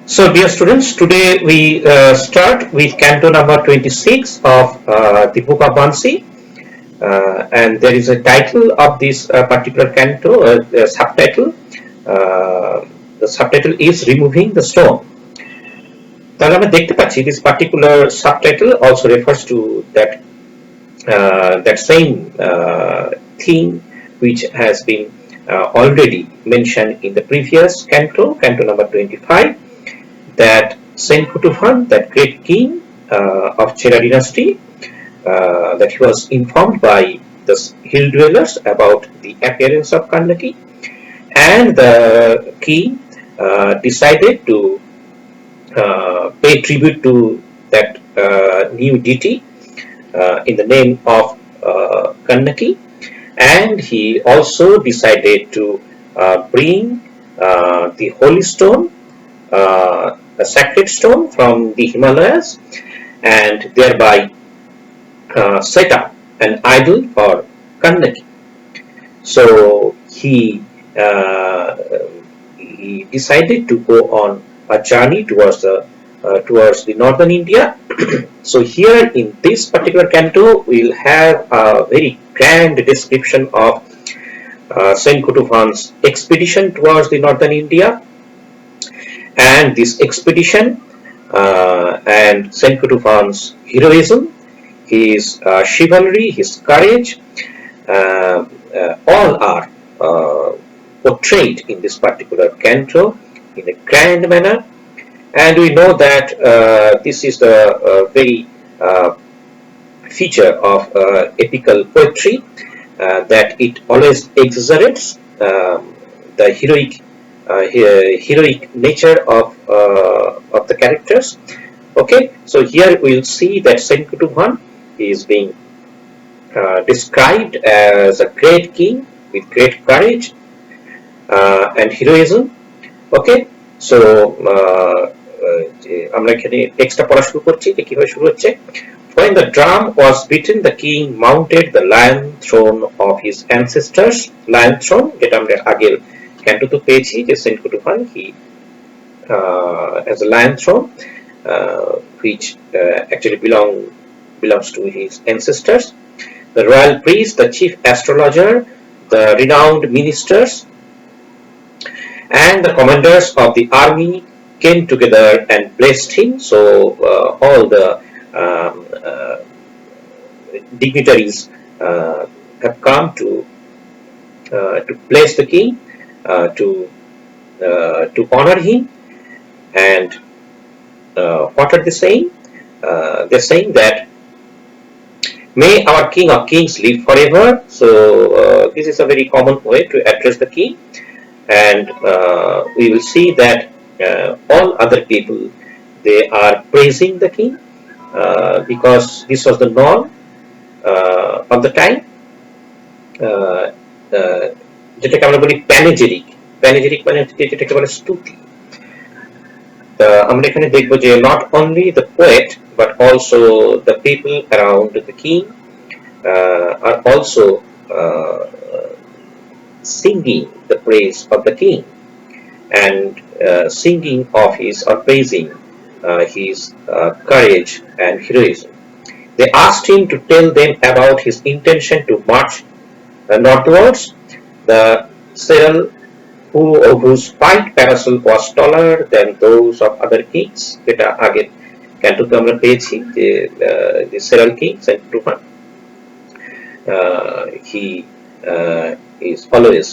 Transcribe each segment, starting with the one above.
So, dear students, today we start with Canto number 26 of the Book of Vanci, and there is a title of this particular canto, subtitle. The subtitle is "Removing the Stone." তাহলে আমরা দেখতে পাচ্ছি this particular subtitle also refers to that same theme which has been already mentioned in the previous canto number 25. That Cenkuttuvan, that great king of Chera dynasty, that he was informed by the hill dwellers about the appearance of Kannaki, and the king decided to pay tribute to that new deity in the name of Kannaki, and he also decided to bring the holy stone, a sacred stone from the Himalayas, and thereby set up an idol for Kannaki. So he decided to go on a journey towards the northern India. So here in this particular canto, we'll have a very grand description of Cenkuttuvan's expedition towards the northern India. And this expedition and Cenkuttuvan's heroism, his chivalry, his courage, all are portrayed in this particular canto in a grand manner. And we know that this is the very feature of epical poetry, that it always exaggerates the heroic nature of the characters. Okay, so here we'll see that Cenkuttuvan is being described as a great king with great courage and heroism. Okay, so আমরা এখানে টেক্সটটা পড়া শুরু করছি যে কিভাবে শুরু হচ্ছে। When the drum was beaten, the king mounted the lion throne of his ancestors. Lion throne, যেটা আমরা আগের ক্যান্টোতে পেয়েছি যে Cenkuttuvan, he has a lion throne which actually belongs to his ancestors. The royal priest, the chief astrologer, the renowned ministers, and the commanders of the army came together and blessed him. So all the dignitaries have come to bless the king, to honor him. And what are they saying? They're saying that may our king of kings live forever. So this is a very common way to address the king, and we will see that all other people, they are praising the king because this was the norm of the time. যেটাকে আমরা বলি প্যানেজেরিক মানে যেটাকে বলে স্তুতি। আমরা এখানে দেখব যে not only the poet but also the people around the king are also singing the praise of the king and singing of his or praising his courage and heroism. They asked him to tell them about his intention to march northwards. The cyril whose white parasol was taller than those of other kings, যেটা আগে ক্যান্টোতে আমরা পেয়েছি যে cyril king Cenkuttuvan, he is always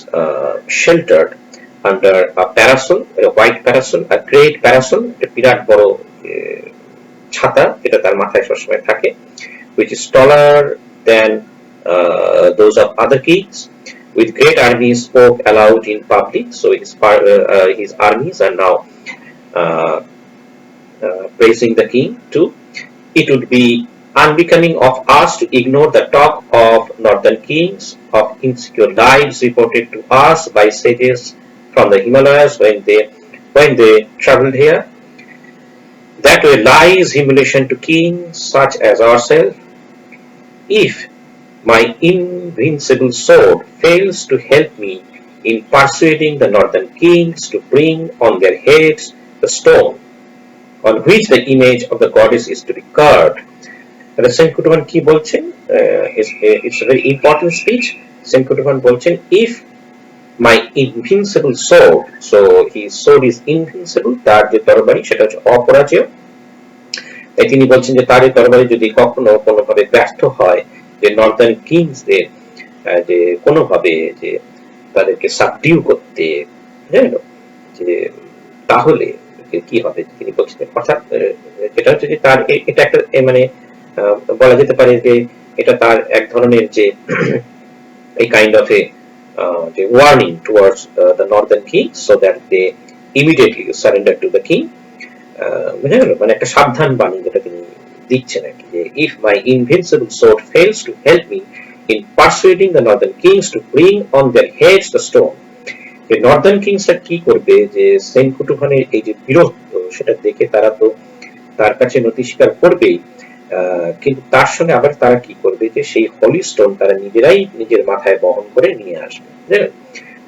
sheltered under a parasol, a white parasol, a great parasol, a বিরাট বড় ছাতা যেটা তার মাথায় সবসময় থাকে, which is taller than those of other kings. With great armies spoke aloud in public, so his armies are now praising the king too. It would be unbecoming of us to ignore the talk of northern kings, of insecure lives reported to us by sages from the Himalayas when they traveled here. That way lies humiliation to kings such as ourselves. If my invincible sword fails to help me in persuading the northern kings to bring on their heads the stone on which the image of the goddess is to be carved. Cenkuttuvan কি বলছেন? It's a very important speech. Cenkuttuvan বলছেন, if my invincible sword, so his sword is invincible, তার যে তরবারি সেটা হচ্ছে অপরাজেয়, তাই তিনি বলছেন যে তার এই তরবারি যদি কখনো কোনোভাবে ব্যর্থ হয় যে নর্দার্ন কিংসদের যে কোনোভাবে যে তাদেরকে সাবডিউ করতে, যে তাহলে কি হবে তিনি বলছেন। অর্থাৎ যেটা হচ্ছে যে তার এটা একটা মানে বলা যেতে পারে যে এটা তার এক ধরনের যে a kind of a warning towards the northern kings so that they immediately surrender to the king. মানে একটা সাবধান বাণী যেটা তিনি দিচ্ছেন আর কি, যে if my invincible sword fails to help me in persuading the northern kings to bring on their heads the stone, যে নর্দার্ন কিংসরা কি করবে, যে সেনকুটুভানের এই যে বীরত্ব সেটা দেখে তারা তো তার কাছে নতি স্বীকার করবেই, কিন্তু তার সঙ্গে আবার তারা কি করবে, যে সেই হলি স্টোন তারা নিজেরাই নিজের মাথায় বহন করে নিয়ে আসবে,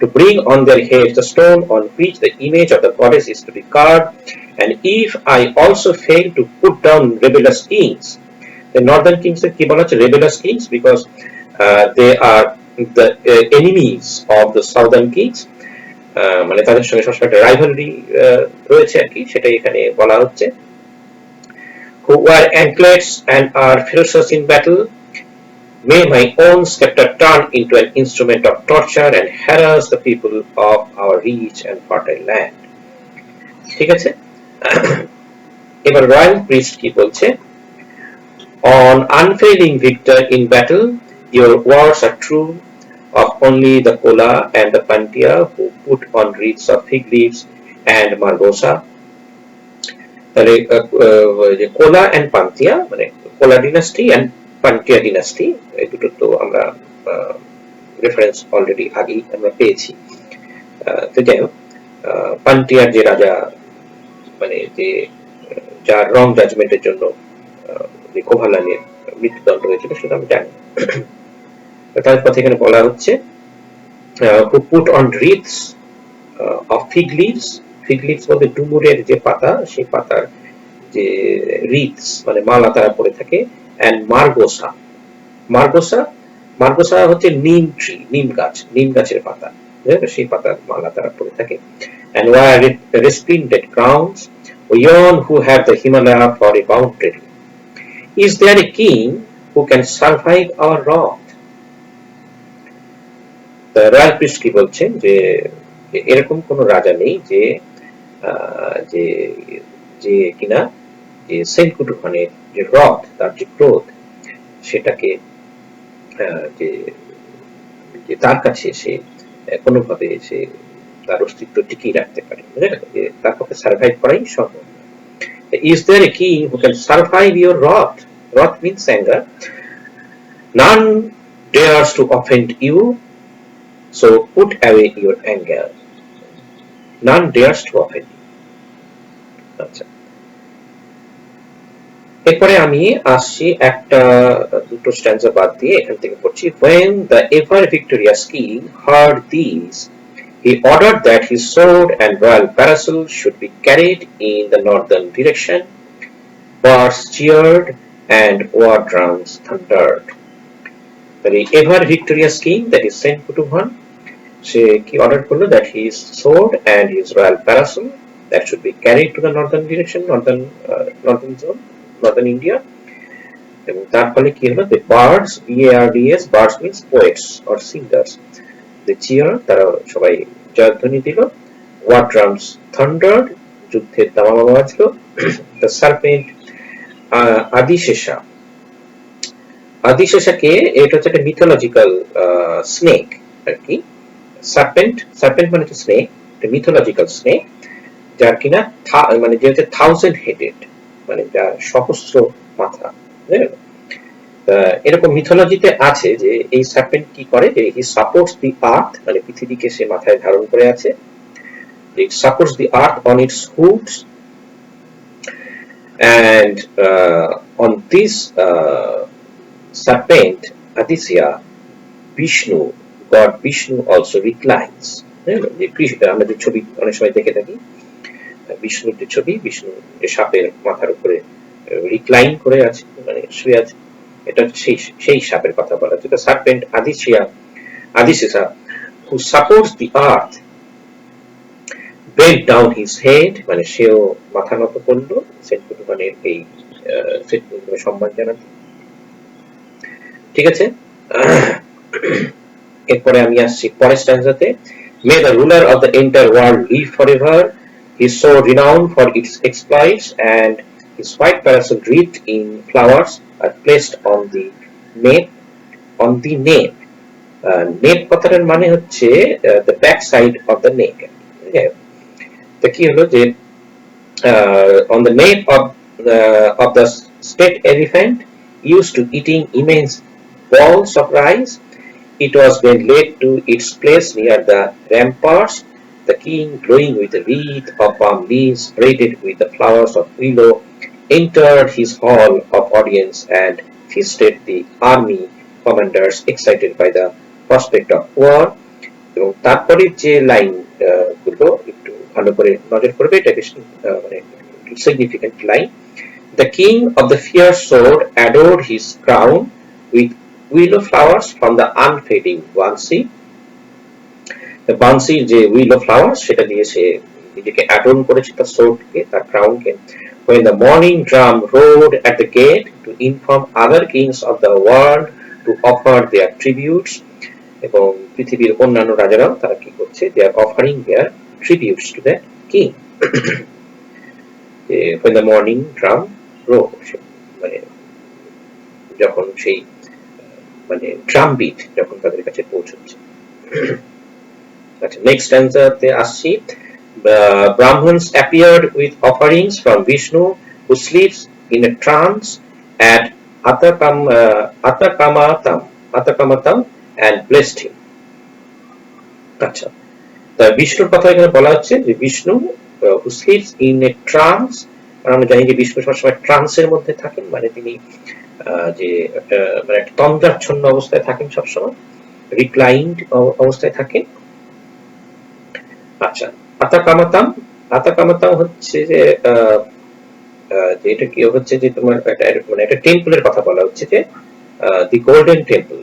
to bring on their heads the stone on which the image of the goddess is to be carved. And if I also fail to put down rebellious kings, the northern kings কি বলা হচ্ছে rebellious kings because they are the enemies of the southern kings, মানে তাদের সঙ্গে সবসময় একটা rivalry রয়েছে আর কি, সেটাই এখানে বলা হচ্ছে। who wear anklets and are ferocious in battle, may my own scepter turn into an instrument of torture and harass the people of our rich and fertile land. ঠিক আছে, এবার রয়্যাল প্রিস্ট কি বলছে, on unfailing victor in battle your words are true of only the Kola and the Pantia who put on wreaths of fig leaves and margosa. তাহলে যে কোলা and পান্তিয়া মানে কোলা ডিনাস্টি and পান্টিয়া ডিনাস্টি, এই দুটো তো আমরা রেফারেন্স অলরেডি আগেই আমরা পেয়েছি। তো যাই হোক, পান্টিয়ার যে রাজা মানে যে যার রং জাজমেন্টের জন্য যে কোভালানের মৃত্যুদণ্ড হয়েছিল সেটা আমি জানি। তার কথা এখানে বলা হচ্ছে who put on wreaths of fig leaves, fig leaves বলতে ডুমুরের যে পাতা, সেই পাতার যে রিডস মানে মালা তারা পরে থাকে, এন্ড মার্গোসা, মার্গোসা মার্গোসা হচ্ছে নিম ট্রি, নিম গাছ, নিম গাছের পাতা, সেই পাতার মালা তারা পরে থাকে। and wear resplendent crowns, yon who have the Himalaya for a boundary. Is there a king who can survive our wrath? the royal priest কি বলছেন, যে এরকম কোন রাজা নেই যে যে যে কিনা যে সেনকুটুভানের যে রথ, তার যে ক্রোধ সেটাকে যে তার কাছে সে কোনোভাবে সে তার অস্তিত্ব টিকিয়ে রাখতে পারে, যে তার পক্ষে সার্ভাইভ করাই সম্ভব। Is there a king who can survive your wrath? Wrath means anger. None dares to offend you, so put away your anger. None dares to offend you. আচ্ছা, এরপরে আমি আসছি একটা দুটো স্ট্যান্জা বাদ দিয়ে এখান থেকে পড়ছি। when the ever victorious king heard these, he ordered that his sword and royal parasol should be carried in the northern direction, bards cheered and war drums thundered. The ever victorious king, that is Cenkuttuvan, সে কি order করলো, that his sword and his royal parasol that should be carried to the northern direction, northern zone, northern India, এবং তার ফলে কি হলো, the bards, bards, bards means poets or singers, the cheer, তারা সবাই জয়ধ্বনি দিল, war drums thundered, যুদ্ধের দামামা বাজলো, the serpent আদিশেষা, আদিশেষাকে এটা হচ্ছে একটা মিথোলজিক্যাল স্নেক আর কি, সার্পেন্ট, সার্পেন্ট মানে হচ্ছে স্নেক, একটা মিথোলজিক্যাল স্নেক যার কিনা মানে যে হচ্ছে থাউজেন্ড হেডেড, মানে যার সহস্র মাথা, এরকম মিথোলজিতে আছে যে এই সার্পেন্ট কি করে, যে হি সাপোর্টস দি আর্থ, মানে পৃথিবীকে সে মাথায় ধারণ করে আছে, it supports the earth on its hooves, and on this serpent Aditya, Vishnu, God Vishnu also reclines. আমরা যে ছবি অনেক সময় দেখে থাকি, বিষ্ণুর যে ছবি, বিষ্ণু যে সাপের মাথার উপরে রিক্লাইন করে আছে, মানে শুয়ে আছে, এটা সেই সেই সাপের কথা বলা হচ্ছে। The serpent Adishya who supports the earth bent down his head, মানে সেও মাথা নত করলো সেনকুটুভানের এই সেনকুটুভানের সম্মান জানাতে। ঠিক আছে, এরপরে আমি আসছি পরের স্ট্যান্জাতে। May the ruler of the entire world live forever. He is so renowned for its exploits, and his white parasol wreathed in flowers are placed on the nape. On the nape, নেপ কথাটার মানে হচ্ছে the back side of the neck। তা কি হলো যে on the nape of the state elephant used to eating immense balls of rice. It was then led to its place near the ramparts. The king, glowing with a wreath of palm leaves braided with the flowers of willow, entered his hall of audience and feasted the army commanders excited by the prospect of war। এবং তারপরের যে line গুলো একটু ভালো করে নজর করবে, এটা বেশ মানে significant line. The king of the fierce sword adored his crown with willow flowers from the unfading Vanci। বানসির যে willow flowers সেটা দিয়ে সে নিজেকে অ্যাডর্ন করেছে, তার সোর্ডকে, তার ক্রাউনকে। When the morning drum roared at the gate to inform other kings of the world to offer their tributes, এবং পৃথিবীর অন্যান্য রাজারাও তারা কি করছে, they are offering their tributes to the king। when the morning drum roared, মানে যখন সেই মানে ড্রাম বিট যখন তাদের কাছে পৌঁছচ্ছে। আচ্ছা, নেক্সট stanzaতে আসছি। Brahmins appeared with offerings from Vishnu, who sleeps in a trance at Atakamatam and blessed him। আচ্ছা, তা বিষ্ণুর কথা এখানে বলা হচ্ছে যে Vishnu who sleeps in a trance, আমরা জানি যে বিষ্ণু সবসময় ট্রান্সের মধ্যে থাকেন, মানে তিনি যে মানে একটা তন্দ্রাচ্ছন্ন অবস্থায় থাকেন, সবসময় রিক্লাইন্ড অবস্থায় থাকেন। আচ্ছা, আতাকামাতাম হচ্ছে যে এটা কি হচ্ছে যে তোমার মানে একটা টেম্পলের কথা বলা হচ্ছে, যে দি golden temple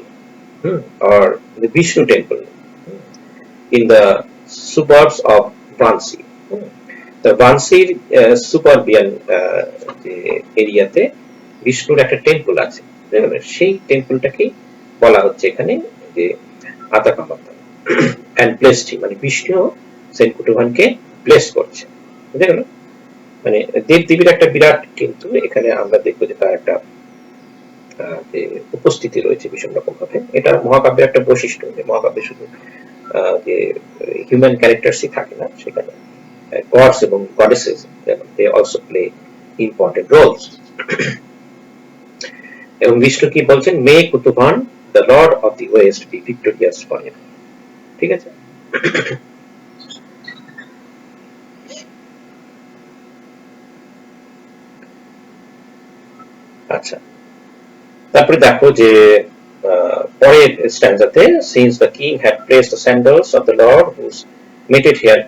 or the Vishnu temple in the suburbs of Vanci। the Vanciর suburban এরিয়াতে বিষ্ণুর একটা টেম্পল আছে, সেই টেম্পলটাকে বলা হচ্ছে এখানে যে আতাকামাতাম and blessed him, মানে বিষ্ণু সেনকুটুভানকে ব্লেস করছে। বুঝা গেল, মানে দেবদেবীর একটা বিরাট, কিন্তু এখানে আমরা দেখবো যে তার একটা যে উপস্থিতি রয়েছে ভীষণ রকম ভাবে। এটা মহাকাব্যের একটা বৈশিষ্ট্য, যে মহাকাব্যে শুধু যে হিউম্যান ক্যারেক্টারসই থাকে না, সেখানে গডস এবং goddesses they also play important roles. এবং বিষ্ণু কি বলছেন, may Kuttuvan the lord of the west be victorious forever. ঠিক আছে, আচ্ছা, তারপরে দেখো যে পরের স্ট্যান্জাতে, since the king had placed the sandals of the lord whose mated hair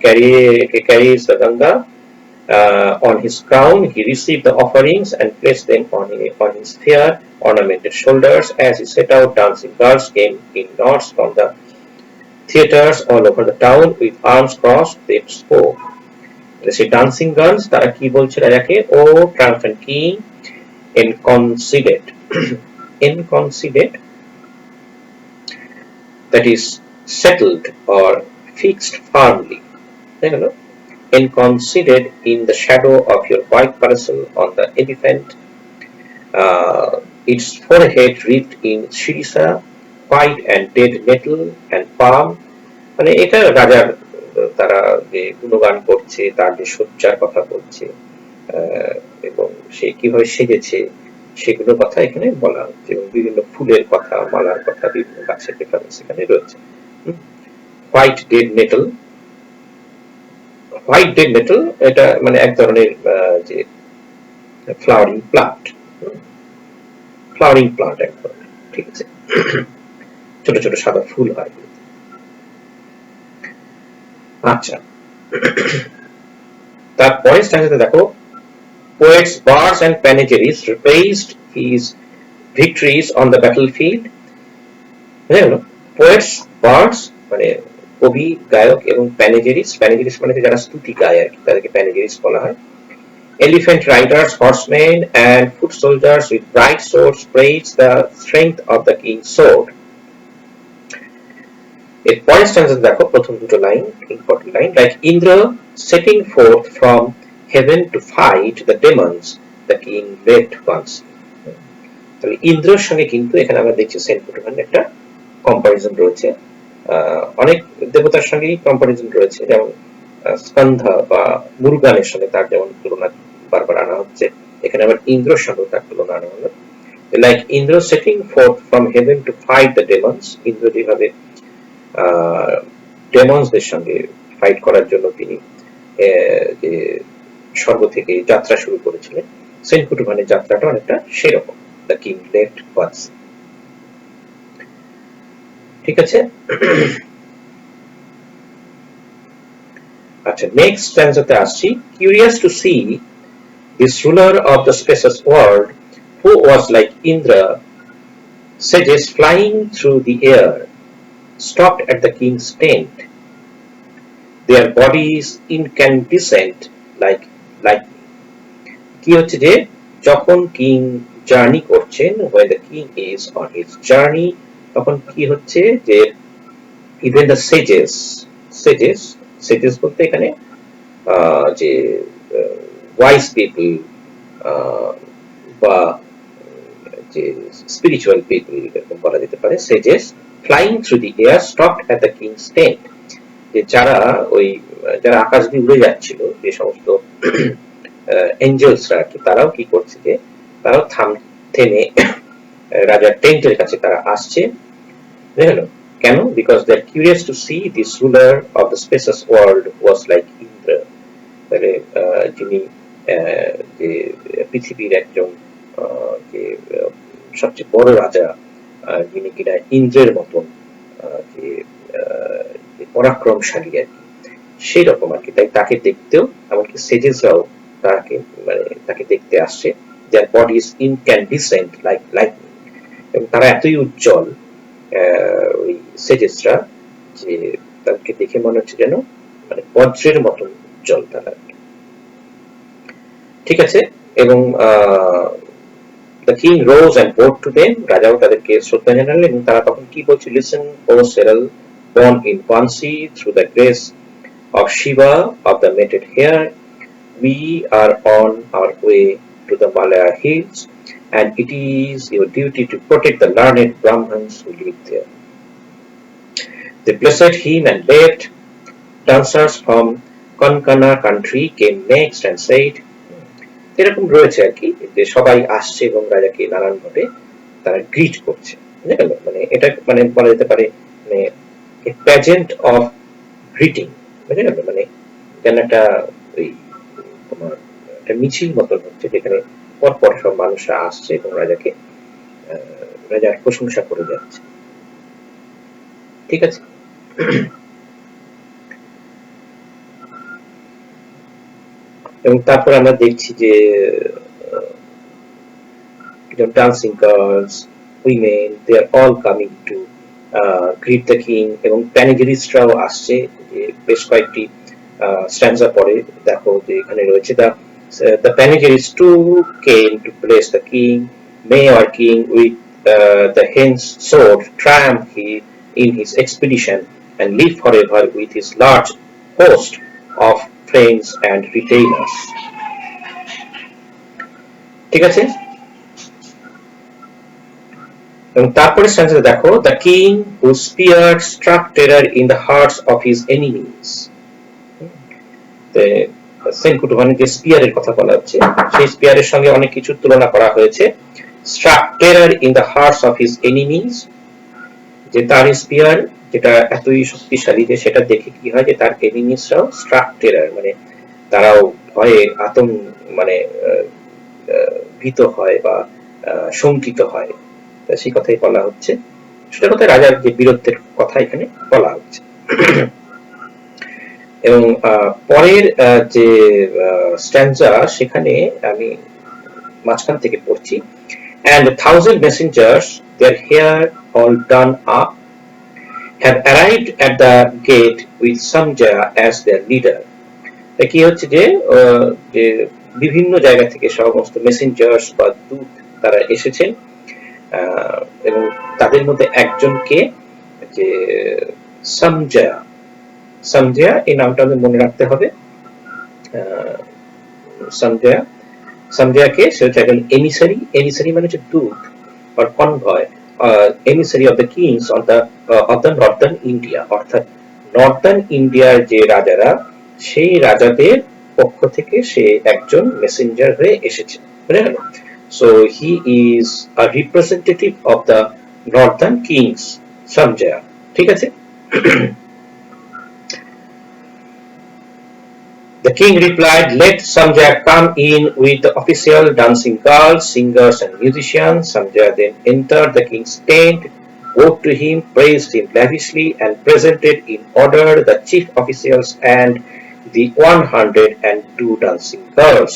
carries the Ganga on his crown, he received the offerings and placed them on his fair ornamented shoulders. As he set out, dancing girls came in knots from the theatres all over the town with arms crossed. They spoke, সেই dancing girls তারা কি বলছে রাজাকে, ও triumphant king, inconsiderate, that is settled or fixed firmly, inconsiderate in the shadow of your white parasol on the elephant, its forehead wreathed in shirisa, white and dead nettle and palm। মানে এটা রাজার তারা যে গুণগান করছে, তার যে সজ্জার কথা বলছে এবং সে কিভাবে সেজেছে সেগুলোর কথা এখানে বলা হচ্ছে, এবং বিভিন্ন ফুলের কথা, মালার কথা, বিভিন্ন গাছের রেফারেন্স এখানে রয়েছে। হোয়াইট ডেড নেটল, এটা মানে এক ধরনের যে ফ্লাওয়ারিং প্লান্ট এক ধরনের। ঠিক আছে, ছোট ছোট সাদা ফুল হয়। আচ্ছা, তারপরে স্ট্যান্সাতে দেখো, poets, bards and panegyrists praised his victories on the battlefield. বুঝা গেল? poets, bards মানে কবি, গায়ক এবং panegyrists মানে যারা স্তুতি গায় আর কি, তাদেরকে panegyrists বলা হয়। Elephant riders, horsemen and foot soldiers with bright swords praise the strength of the king's sword. এর পরের স্ট্যান্সা দেখো, প্রথম দুটো line important line, like Indra setting forth from heaven to fight the demons, the king left once. তাহলে ইন্দ্রের সঙ্গে কিন্তু এখানে আমরা দেখছি সেনকুটুভান একটা কম্পারিজন রয়েছে, অনেক দেবতার সঙ্গেই কম্পারিজন রয়েছে, যেমন স্কন্ধা বা মুরুগানের সঙ্গে তার যেমন তুলনা বারবার আনা হচ্ছে, এখানে আবার ইন্দ্রের সঙ্গে তার তুলনা আনা হলো। Like Indra setting forth from heaven to fight the demons, Indra যেভাবে ডেমন্সদের সঙ্গে ফাইট করার জন্য তিনি যে স্বর্গ থেকে যাত্রা শুরু করেছিলেন, সেনকুটুভানের যাত্রাটা অনেকটা সেরকম, দ্য কিং লেফট ওয়ান্স। ঠিক আছে, আচ্ছা নেক্সট স্ট্যান্সাতে আসছি। Curious to see this ruler of the spacious world who was like Indra, sages flying through the air, stopped at the king's tent, their bodies incandescent like lightning. কি হচ্ছে যে যখন king journey করছেন, when the king is on his journey, তখন কি হচ্ছে যে even the sages বলতে এখানে যে wise people বা যে স্পিরিচুয়াল পিপল এরকম বলা যেতে পারে, sages flying through the air stopped at the king's tent, যে যারা আকাশ দিয়ে উড়ে যাচ্ছিল, যে সমস্ত এঞ্জেলসরা, তারাও কি করছে যে তারাও থেমে রাজার টেন্টের কাছে তারা আসছে। বুঝলেন কেন? Because they are curious to see this ruler of the spacious world was like Indra, তাহলে যিনি যে পৃথিবীর একজন যে সবচেয়ে বড় রাজা, যিনি কিনা ইন্দ্রের মতন যে পরাক্রমশালী আর কি, সেই রকম আর কি, তাই তাকে দেখতেও এমনকি সেজেসরাও তাকে দেখতে আসছে। দেয়ার বডি ইজ ইনক্যান্ডিসেন্ট লাইক লাইটনিং, এবং তারা এতই উজ্জ্বল ওই সেজেসরা যে তাদেরকে দেখে মনে হচ্ছে যেন বজ্রের মতন উজ্জ্বল তারা। ঠিক আছে, এবং the king rose and bowed to them, রাজাও তাদেরকে শ্রদ্ধা জানালেন, এবং তারা তখন কি বলছে, listen o Cyril, born in Vanci through the grace of Shiva of the matted hair, we are on our way to the Malaya hills, and it is your duty to protect the learned Brahmins who live there. They blessed him and left. Dancers from Kannaki country came next and said, এরকম রয়েছে আর কি, যে সবাই আসছে এবং রাজাকে নানান ভাবে তারা গ্রিট করছে। বুঝলেন, এটা বলা যেতে পারে প্যাজেন্ট অফ গ্রিটিং। বুঝলেন, যেন একটা ওই তোমার একটা মিছিল মতন হচ্ছে, যেখানে পরপর সব মানুষরা আসছে এবং রাজার প্রশংসা করে যাচ্ছে। ঠিক আছে, এবং তারপর আমরা দেখছি যে dancing girls, women, they are all coming to greet the king, এবং প্যানেগেরিস্টরাও আসছে। যে বেশ কয়েকটি স্ট্যান্সা পরে দেখো যে এখানে রয়েছে, the panegyrists too came to bless the king. May our king with the hen's sword triumph in his expedition and live forever with his large host of friends and retainers. ঠিক আছে, এবং তারপরে স্ট্যান্সা দেখো, the king whose spear struck terror in the hearts of his enemies. সেনকুটুভানের যে স্পিয়ারের কথা বলা হচ্ছে, সেই স্পিয়ারের সঙ্গে অনেক কিছু তুলনা করা হয়েছে। struck terror in the hearts of his enemies, যে তার স্পিয়ার যেটা এতই শক্তিশালী যে সেটা দেখে কি হয়, যে তার এনিমিসরাও struck terror তারাও ভয়ে ভীত হয় বা শঙ্কিত হয়, সেই কথাই বলা হচ্ছে। সেটা কথা রাজার যে বীরত্বের কথা এখানে বলা হচ্ছে। এবং পরের যে স্ট্যান্জা সেখানে আমি মাঝখান থেকে পড়ছি, and 1,000 messengers, their hair all done up, have arrived at the gate with Samja as their leader. কি হচ্ছে যে বিভিন্ন জায়গা থেকে সমস্ত মেসেঞ্জার্স বা দূত তারা এসেছেন, এবং তাদের মধ্যে একজনকে যে সামজা, সামজা এই নামটা আমাদের মনে রাখতে হবে। সামজা, সামজাকে সে হচ্ছে একজন এমিসারি, এমিসারি মানে হচ্ছে দূত or convoy, emissary of the kings of the northern India, অর্থাৎ নর্দার্ন ইন্ডিয়ার যে রাজারা, সেই রাজাদের পক্ষ থেকে সে একজন মেসেঞ্জার হয়ে এসেছে, বুঝে গেল? So he is a representative of the northern kings, Samjaya, ঠিক আছে? The king replied, let Samjaya come in with the official dancing girls, singers and musicians. Samjaya then entered the king's tent, bowed to him, praised him lavishly, and presented in order the chief officials and the 102 dancing girls.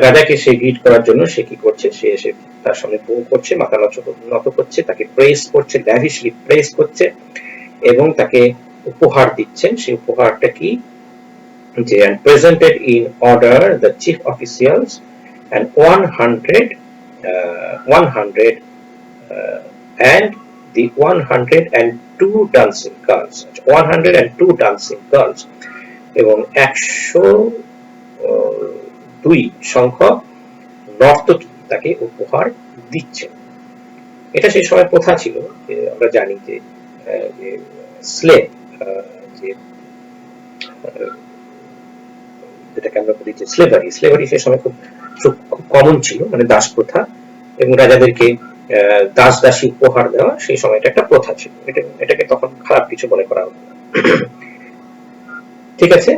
রাজাকে সে grit করার জন্য সে কি করছে, সে এসে তার সামনে বউ করছে, মাথা নত করছে, তাকে প্রেস করছে, ল্যাভিশলি প্রেস করছে এবং তাকে উপহার দিচ্ছেন। সেই উপহারটা কি, যে and presented in order the chief officials and 100 and the 102 dancing girls, 102 dancing girls, এবং 102 সংখ্যক নর্তকী তাকে উপহার দিচ্ছেন। এটা সেই সময় প্রথা ছিল, আমরা জানি যে স্লেভ, যে যেটাকে আমরা বলি যে স্লেভারি, স্লেভারি সেই সময় খুব কমন ছিল, মানে দাস প্রথা, এবং রাজাদেরকে দাস দাসী উপহার দেওয়া সেই সময়টা একটা প্রথা ছিল। এটাকে তখন খারাপ কিছু মনে করা হতো না, ঠিক আছে?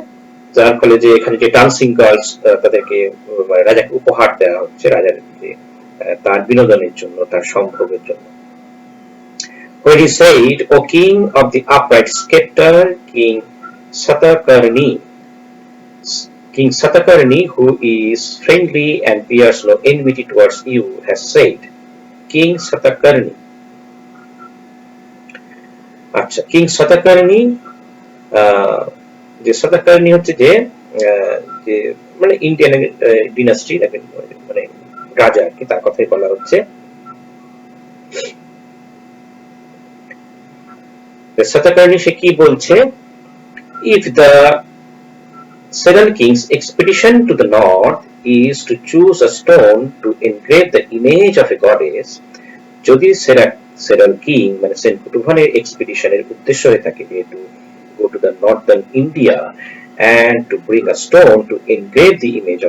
যার ফলে যে এখানে যে ডান্সিং গার্লস, তাদেরকে রাজাকে উপহার দেওয়া হচ্ছে, রাজার তার বিনোদনের জন্য, তার সম্ভোগের জন্য। When he said, O king of the upright scepter, King Satakarni, who is friendly and bears no enmity towards you, has said, King Satakarni. আচ্ছা, কিং সাতাকার্নি, যে সাতাকার্নি হচ্ছে যে মানে ইন্ডিয়ান ডিনাস্টির মানে রাজা আর কি, তার কথাই বলা হচ্ছে। সাতাকার্নি সে কি বলছে, if the several kings expedition to the north is to choose a stone to engrave the image of a goddess, যদি several king মানে সেনকুটুভানের এক্সপিডিশনের উদ্দেশ্য হয়ে থাকে যে to go to the northern India and to bring a stone to engrave the image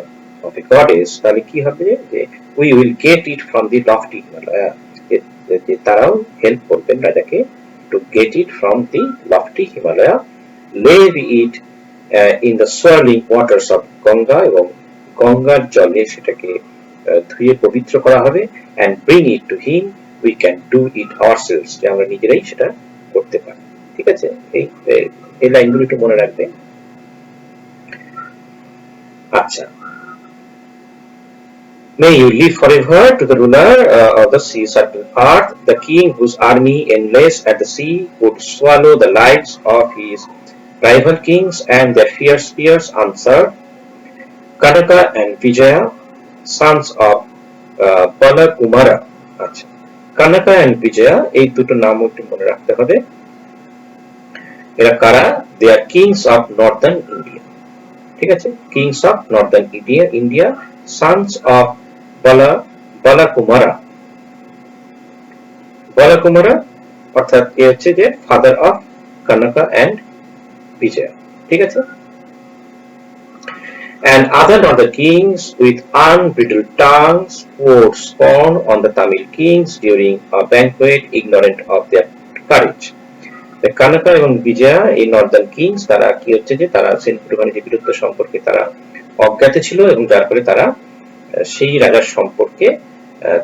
of a goddess, তাহলে কি হবে যে we will get it from the lofty Himalaya, যে তারাও হেল্প করবেন রাজাকে to get it from the lofty Himalaya, lave it in the swirling waters of Ganga, এবং গঙ্গার জলে সেটাকে ধুয়ে পবিত্র করা হবে, and bring it to him, we can do it ourselves, যে আমরা নিজেরাই সেটা করতে পারি, ঠিক আছে? এই লাইনগুলো একটু মনে রাখবে। আচ্ছা, may you live forever to the ruler of the sea circling earth, the king whose army endless at the sea would swallow the lives of his rival kings and their fierce spears answered, Kannaka and Vijaya, sons of Balakumara. আচ্ছা, Kannaka and Vijaya এই দুটো নাম একটু মনে রাখতে হবে। এরা কারা? they are kings of northern India, ঠিক আছে? kings of northern India, sons of Balakumara, Balakumara অর্থাৎ এ হচ্ছে যে father of Kannaka and Vijaya, ঠিক আছে? And other northern kings with unbridled tongues poured scorn on the Tamil kings during a banquet, ignorant of their courage. The Kannaka এবং বিজয়া এই Northern Kings, তারা কি হচ্ছে যে তারা সেনকুটুভানের যে বীরত্ব সম্পর্কে তারা অজ্ঞাত ছিল, এবং যার ফলে তারা সেই রাজার সম্পর্কে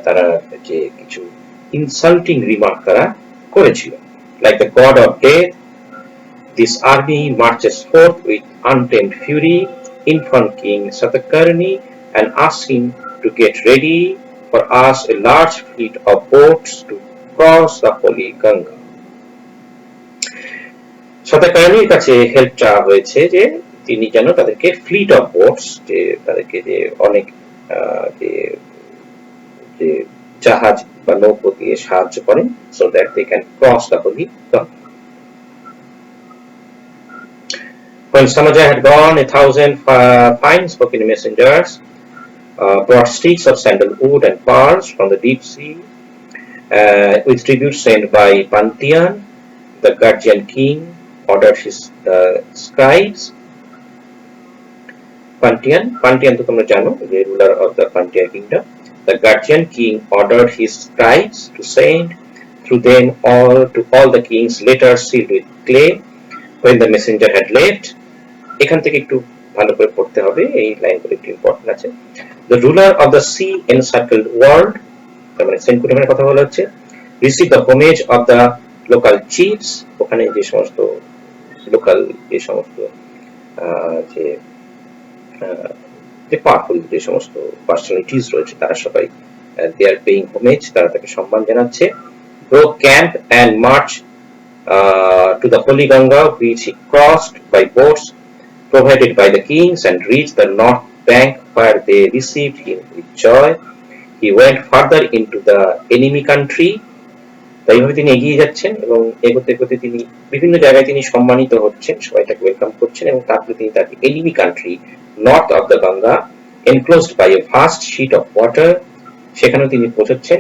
তারা যে কিছু ইনসাল্টিং রিমার্ক তারা করেছিল, like the god of death, This army marches forth with untamed fury in front King Satakarni and asks him to get ready for us a large fleet of boats to cross the holy Ganga. Satakarniর কাছে help চাওয়া হয়েছে যে তিনি যেন তাদেরকে fleet of boats, যে তাদেরকে যে অনেক যে জাহাজ বা নৌকো দিয়ে সাহায্য করেন, so that they can cross the holy Ganga. When Samaja had gone, 1,000 fine-spoken messengers brought sticks of sandalwood and pearls from the deep sea, with tribute sent by Pantian. The guardian king ordered his scribes. Pantian to tomra jano, the ruler of the Pantia kingdom. The guardian king ordered his scribes to send through them to all the kings letters sealed with clay. When the messenger had left, এখান থেকে একটু ভালো করে পড়তে হবে, এই লাইনগুলো একটু ইম্পর্টেন্ট আছে। The ruler of the sea encircled world, তার মানে সেনকুটুভানের কথা বলা হচ্ছে, received the homage of the local chiefs, ওখানে যে সমস্ত লোকাল যে সমস্ত যে পাওয়ারফুল যে সমস্ত পার্সোনালিটিস রয়েছে তারা সবাই they are paying homage, তারা তাকে সম্মান জানাচ্ছে। broke camp and marched to the holy Ganga, which he crossed by boats provided by the kings, and reached the north bank, where they received him with joy. He went further into the enemy country. এইভাবে তিনি এগিয়ে যাচ্ছেন এবং এগোতে এগোতে তিনি বিভিন্ন জায়গায় তিনি সম্মানিত হচ্ছেন, সবাই তাকে ওয়েলকাম করছেন, এবং তারপরে তিনি তার enemy country north of the Ganga, enclosed by a vast sheet of water, সেখানেও তিনি পৌঁছচ্ছেন।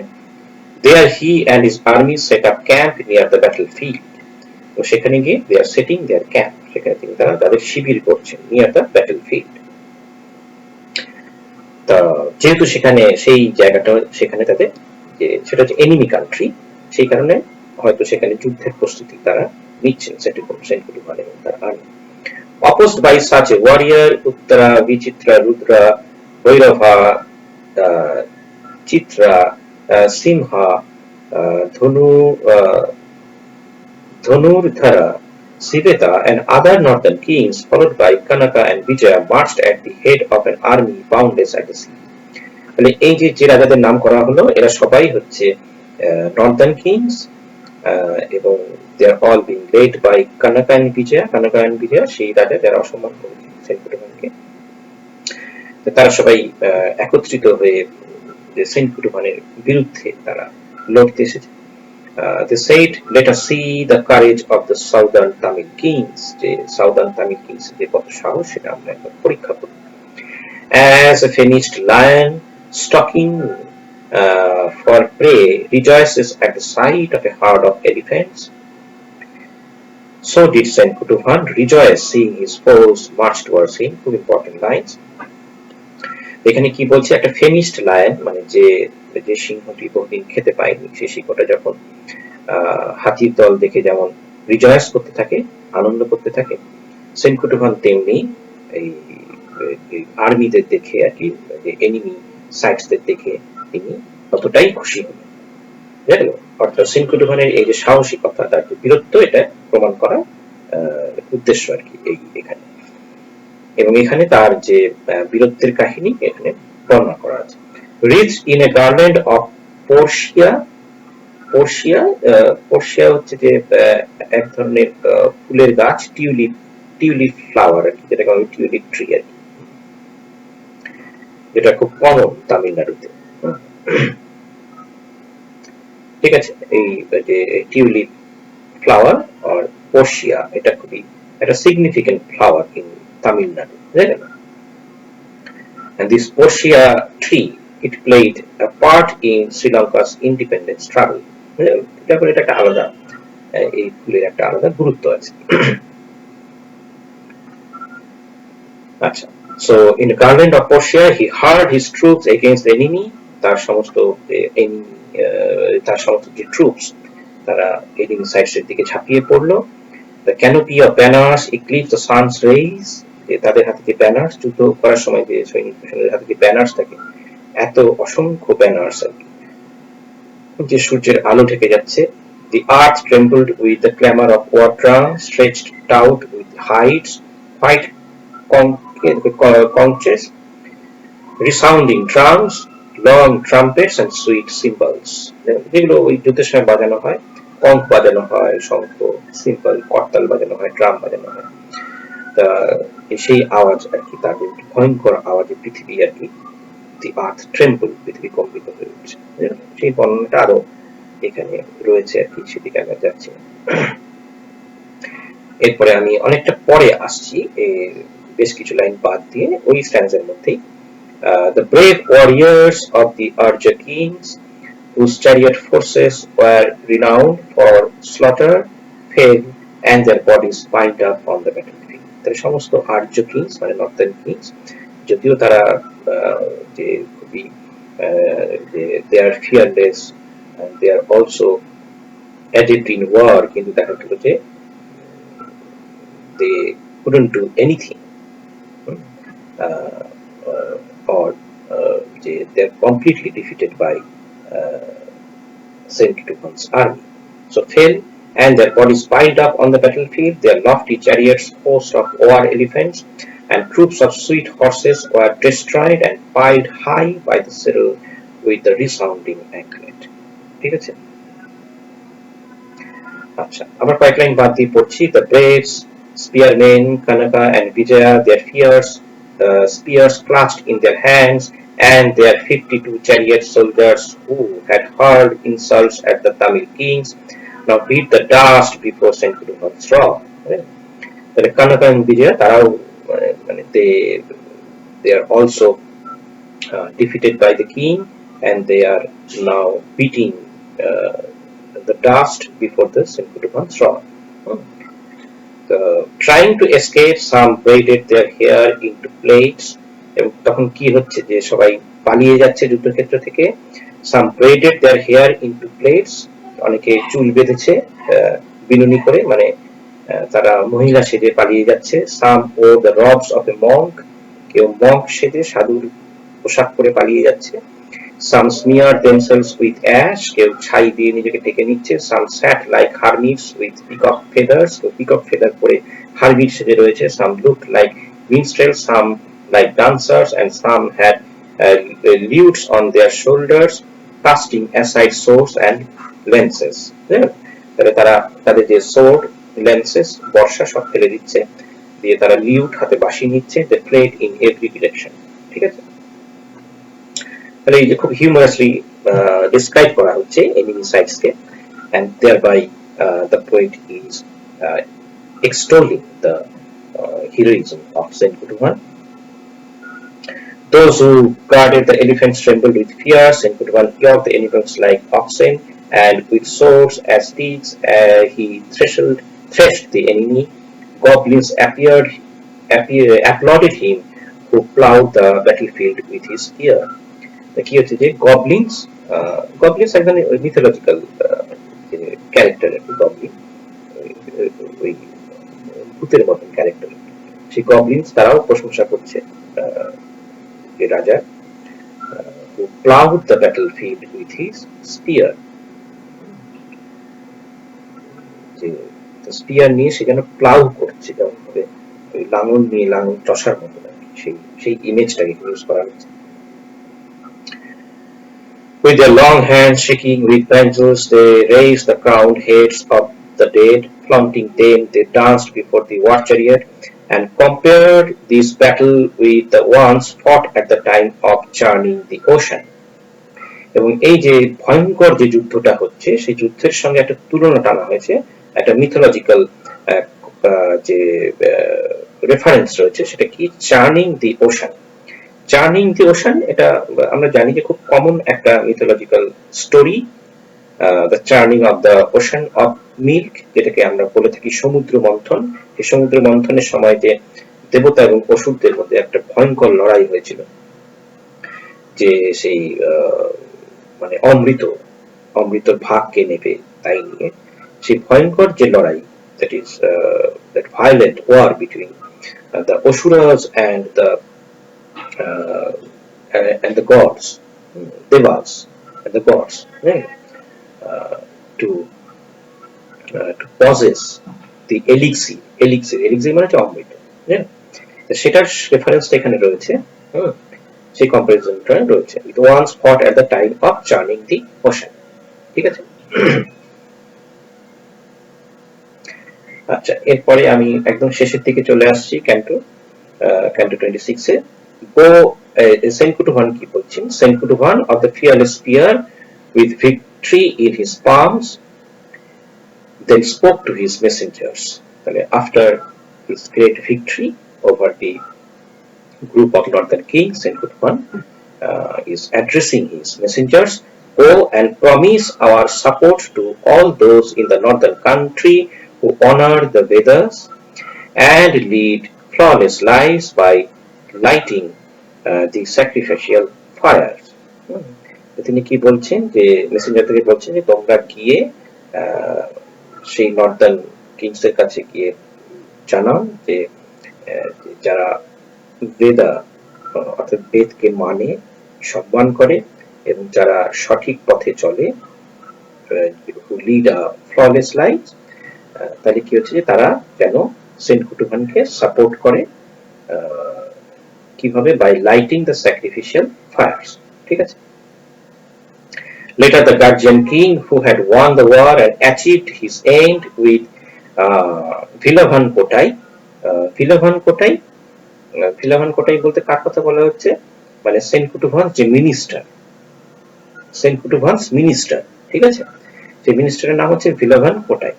There he and his army set up camp near the battlefield. তো সেখানে গিয়ে they are setting their camp, সেখানে তিনি তাদের শিবির করছেন near the battlefield. তা যেহেতু সেখানে সেই জায়গাটা সেখানে তাদের যে সেটা হচ্ছে এনিমি কান্ট্রি, সেই কারণে হয়তো সেখানে যুদ্ধের প্রস্তুতি তারা নিচ্ছেন সেনকুটুভান এবং তার army. Opposed by such a warrior, Uttara, Vichitra, Rudra, Bhairava, Chitra, Simha, Dhanurdhara, Siveta, and other northern kings, followed by Kannaka and Vijaya, marched at the head of an army boundless at the sea. মানে এই যে রাজাদের নাম করা হলো, এরা সবাই হচ্ছে northern kings, এবং they are all being led by Kannaka and Vijaya, সেই রাজা যারা অসম্মান করেছে সেনকুটুভানকে। তারা সবাই একত্রিত হয়ে সেনকুটুভানের বিরুদ্ধে তারা লড়তে এসেছে। They said, let us see the courage of the southern Tamil kings, যে southern Tamil kings যে কত সাহস সেটা আমরা একবার পরীক্ষা করি। As a famished lion stalking for prey rejoices at the sight of a herd of elephants, so did Cenkuttuvan rejoice seeing his foes march towards him. খুব ইম্পর্টেন্ট লাইনস এখানে। কি বলছে? একটা ফেমিস্ট লায়ন, মানে যে সিংহটি বহুদিন খেতে পায়নি, সেই সিংহটা যখন হাতির দল দেখে যেমন রিজয়েস করতে থাকে, আনন্দ করতে থাকে, সেনকুটুভান তেমনি এই আর্মিদের দেখে আর কি, এনিমি সাইটসদের দেখে তিনি ততটাই খুশি হলেন। জানেন, অর্থাৎ সেনকুটুভানের এই যে সাহসিকতা, তার যে বীরত্ব, এটা প্রমাণ করা উদ্দেশ্য আর কি এখানে। এবং এখানে তার যে বীরত্বের কাহিনী এখানে বর্ণনা করা আছে। Wreathed in a garland of portia হচ্ছে যে এক ধরনের ফুলের গাছ, টিউলিপ ফ্লাওয়ার আর কি, যেটাকে আমি টিউলিপ ট্রি আর কি, যেটা খুব কমন তামিলনাড়ুতে। ঠিক আছে, এই যে টিউলিপ ফ্লাওয়ার আর পোর্শিয়া, এটা খুবই একটা সিগনিফিকেন্ট ফ্লাওয়ার ইন তামিলনাড়ু, জানেন। And this portia tree, it played a part in Sri Lanka's independence struggle. এটা একটা আলাদা, এই ফুলের একটা আলাদা গুরুত্ব আছে। আচ্ছা, so in the garland of Portia he hurled his troops against the enemy. তার সমস্ত যে ট্রুপস তারা এনিমি সাইডের দিকে ঝাঁপিয়ে পড়লো। The canopy of banners eclipsed the sun's rays. তাদের হাতে যে ব্যানার্স, যুদ্ধ করার সময় যে সৈনিকদের হাতে যে ব্যানার্স থাকে, এত অসংখ্য ব্যানার্স আর কি, যে সূর্যের আলো ঢেকে যাচ্ছে, The earth trembled with the clamor of war drums, stretched out with hides, white conches, resounding drums, long trumpets and sweet cymbals. যেগুলো ওই যুদ্ধের সময় বাজানো হয়, কঙ্ক বাজানো হয়, শঙ্খ, সিম্বল, করতাল বাজানো হয়, ড্রাম বাজানো হয়। তা সেই আওয়াজ আর কি, তার ভয়ঙ্কর আওয়াজে পৃথিবী আর কি, দি আর্থ ট্রেম্বল, পৃথিবী কম্পিত হয়ে উঠছে। সেই বর্ণনাটা আরো এখানে রয়েছে আর কি, সেদিকে আমরা যাচ্ছি। এরপরে আমি অনেকটা পরে আসছি, বেশ কিছু লাইন বাদ দিয়ে ওই স্ট্যান্সের মধ্যেই the brave warriors of the Arja kings, whose chariot forces were renowned for slaughter, fell and their bodies piled up on the battlefield. তারা সমস্ত আর্য কিংস মানে নর্দার্ন কিংস, যদিও তারা যে খুবই they are fearless and they are also adept in war, কিন্তু দেখা গেল যে they couldn't do anything, or they are completely defeated by Cenkuttuvan's army. So fell and their bodies piled up on the battlefield, their lofty chariots, hosts of war elephants, and troops of sweet horses were destroyed and piled high by the citadel with the resounding anklet. ঠিক আছে? আচ্ছা, আবার কয়েক line বাদ দিয়ে পড়ছি। The braves, spearmen, Kannaka and Vijaya, their spears clutched in their hands, and their 52 chariot soldiers who had hurled insults at the Tamil kings now beat the dust before Cenkuttuvan's wrath. তাহলে Kannaka and Vijaya তারাও মানে they are also defeated by the king, and they are now beating the dust before the Cenkuttuvan's wrath. Trying to escape, some braided their hair into plaits. এবং তখন কি হচ্ছে যে সবাই পালিয়ে যাচ্ছে যুদ্ধক্ষেত্র থেকে। Some braided their hair into plaits, অনেকে চুল বেঁধেছে বিনুনি করে, মানে তারা মহিলা সেজে পালিয়ে যাচ্ছে। Some wore the robes of a monk, কেউ মঙ্ক সেজে সাধুর পোশাক পরে পালিয়ে যাচ্ছে। Some smeared themselves with ash, কেউ ছাই দিয়ে নিজেকে ঢেকে নিচ্ছে। Some sat like hermits with peacock feathers, কেউ peacock feather পরে hermit সেজে রয়েছে। Some looked like minstrels, some like dancers, and some had lutes on their shoulders, casting aside swords and lances. তাহলে তারা তাদের যে sword, lances, বর্ষা সব ফেলে দিচ্ছে, দিয়ে তারা লিউট হাতে বাঁশি নিচ্ছে। They fled in every direction. ঠিক আছে? তাহলে এই যে খুব হিউমারাসলি ডিসক্রাইব করা হচ্ছে enemy সাইডসকে, and thereby the poet is extolling the heroism of Cenkuttuvan. Those who guarded the elephants trembled with fear. Cenkuttuvan yoked the animals like oxen, and with swords as steeds he threshed the enemy. Goblins applauded him who plowed the battlefield with his spear. কি হচ্ছে যে গবলিনস এক ধরনের mythological character, Goblin ওই ভূতের মতন character. সেই গবলিনস তারাও প্রশংসা করছে যে রাজা, who plowed the battlefield with his spear, যে স্পিয়ার নিয়ে সে যেন প্লাউ করছে, যেমন ভাবে ওই লাঙল নিয়ে লাঙল চষার মতো, সেই ইমেজটাকে ইউজ করা হচ্ছে। With their long hands shaking with banjos, they raised the crowned heads of the dead. Flaunting them, they danced before the war chariot, and compared this battle with the ones fought at the time of churning the ocean. এবং এই যে ভয়ঙ্কর যে যুদ্ধটা হচ্ছে, সেই যুদ্ধের সঙ্গে একটা তুলনা টানা হয়েছে, একটা মিথোলজিক্যাল যে রেফারেন্স রয়েছে, সেটা কি? চার্নিং দি ওশান। চার্নিং দি ওশান, এটা আমরা জানি যে খুব কমন একটা mythological story, the churning of the ocean of milk, যেটাকে আমরা বলে থাকি সমুদ্র মন্থন। এই সমুদ্র মন্থনের সময় যে দেবতা এবং অসুরদের মধ্যে একটা ভয়ঙ্কর লড়াই হয়েছিল, যে সেই মানে অমৃত ভাগকে নেবে তাই নিয়ে, সেই ভয়ঙ্কর যে লড়াই, that is that violent war between the asuras and the gods, devas and the gods, to to possess the elixir মানে হচ্ছে অমৃত, তো সেটার রেফারেন্সটা এখানে রয়েছে, সেই কম্পারিজনটা রয়েছে, it once fought at the time of churning the ocean, ঠিক আছে। আচ্ছা, এরপরে আমি একদম শেষের দিকে চলে আসছি ক্যান্টো 26 এ। Cenkuttuvan কি বলছেন, Cenkuttuvan of the fearless spear with victory in his palms then spoke to his messengers, after his great victory over the group of northern kings, Cenkuttuvan is addressing his messengers, go and promise our support to all those in the northern country who honor the Vedas and lead flawless lives by lighting the sacrificial fires. তিনি কি বলছেন, যে মেসেঞ্জারদেরকে বলছেন যে তোমরা গিয়ে সেই Northern কিংসের কাছে গিয়ে জানাও যে যারা বেদা অর্থাৎ বেদকে মানে, সম্মান করে এবং যারা সঠিক পথে চলে, who lead a flawless life, তাহলে কি হচ্ছে যে তারা যেন সেনকুটুভানকে সাপোর্ট করে, কিভাবে, by lighting the sacrificial fires, ঠিক আছে। Later the Guardian king who had won the war and achieved his end with Vilavan Kotai, Vilavan Kotai বলতে কার কথা বলা হচ্ছে, মানে সেনকুটুভান যে মিনিস্টার, সেনকুটুভানস মিনিস্টার, ঠিক আছে, যে মিনিস্টারের নাম হচ্ছে ভিলাভান কোটাই।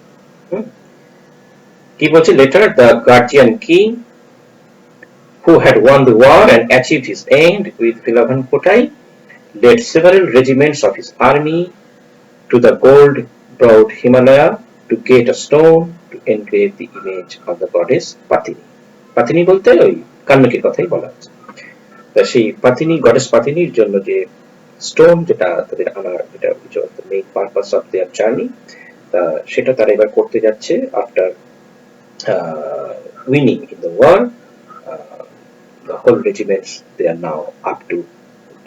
কি বলছে, letter the guardian king who had won the war and achieved his end with Vilavan Kotai led several regiments of his army to the gold browed Himalaya to get a stone to engrave the image of the goddess Pattini. Pattini বলতে ওই কান্নকির কথাই বলা হচ্ছে। সেই পাতিনি, goddess পাতিনির জন্য যে stone যেটা তাদের আনার, এটা main purpose of their journey, সেটা তারা এবার করতে যাচ্ছে after winning in the war. The whole regiments, they are now up to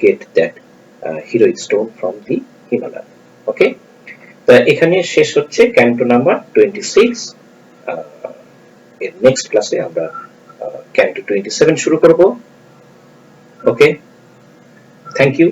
get that heroic stone from the Himalaya. Okay, তা এখানে শেষ হচ্ছে ক্যান্টো নাম্বার 26। এর নেক্সট ক্লাসে আমরা ক্যান্টো 27 শুরু করব। Okay, thank you.